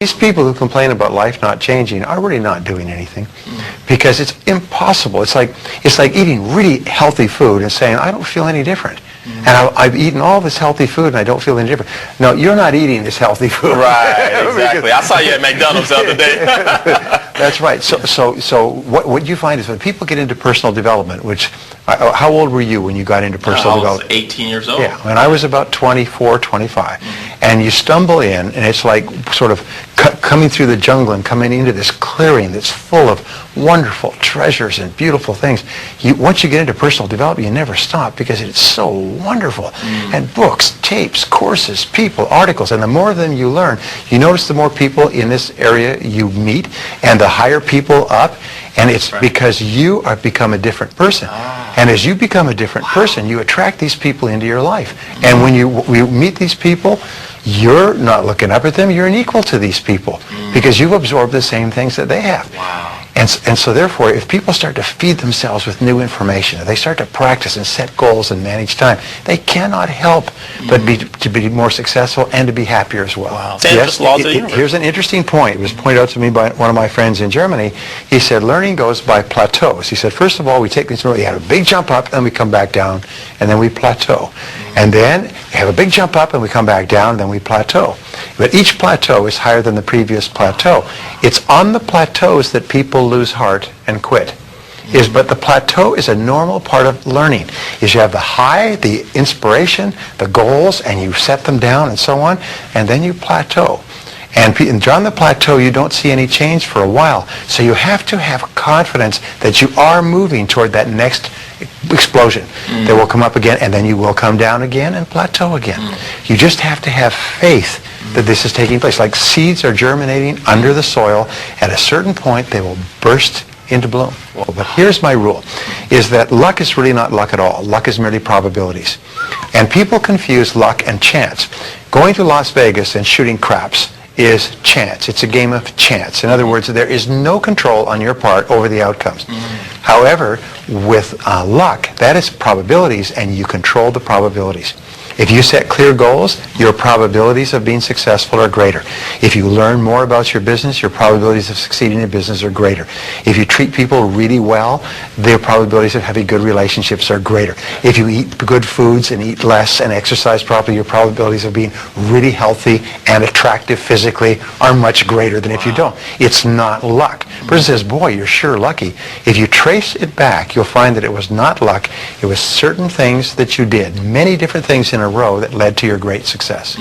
These people who complain about life not changing are really not doing anything, because it's impossible. It's like eating really healthy food and saying, I don't feel any different. And I've eaten all this healthy food and I don't feel any different. No, you're not eating this healthy food. Right, exactly. I saw you at McDonald's the other day. That's right. So what you find is when people get into personal development, which, how old were you when you got into personal development? I was 18 years old. Yeah, when I was about 24, 25. And you stumble in, and it's like sort of coming through the jungle and coming into this clearing that's full of wonderful treasures and beautiful things. Once you get into personal development, you never stop because it's so wonderful. And books, tapes, courses, people, articles, and the more of them you learn, you notice the more people in this area you meet, and the higher people up, and it's because you have become a different person. And as you become a different person, you attract these people into your life. And when you meet these people, you're not looking up at them, you're an equal to these people because you've absorbed the same things that they have. Wow. And so therefore, if people start to feed themselves with new information, if they start to practice and set goals and manage time, they cannot help but to be more successful and to be happier as well. Wow. Yes, here's an interesting point. It was pointed out to me by one of my friends in Germany. He said, learning goes by plateaus. He said, first of all, we take this, we have a big jump up, then we come back down, and then we plateau. And then we have a big jump up, and we come back down, and then we plateau. But each plateau is higher than the previous plateau. It's on the plateaus that people lose heart and quit. But the plateau is a normal part of learning. Is you have the high, the inspiration, the goals, and you set them down and so on, and then you plateau. And on the plateau, you don't see any change for a while. So you have to have confidence that you are moving toward that next explosion that will come up again, and then you will come down again and plateau again. You just have to have faith that this is taking place. Like seeds are germinating under the soil. At a certain point, they will burst into bloom. But here's my rule, is that luck is really not luck at all. Luck is merely probabilities. And people confuse luck and chance. Going to Las Vegas and shooting craps is chance. It's a game of chance. In other words, there is no control on your part over the outcomes. However, with luck, that is probabilities, and you control the probabilities. If you set clear goals, your probabilities of being successful are greater. If you learn more about your business, your probabilities of succeeding in business are greater. If you treat people really well, their probabilities of having good relationships are greater. If you eat good foods and eat less and exercise properly, your probabilities of being really healthy and attractive physically are much greater than if you don't. It's not luck. A person says, boy, you're sure lucky. If you trace it back, you'll find that it was not luck. It was certain things that you did, many different things in a row that led to your great success.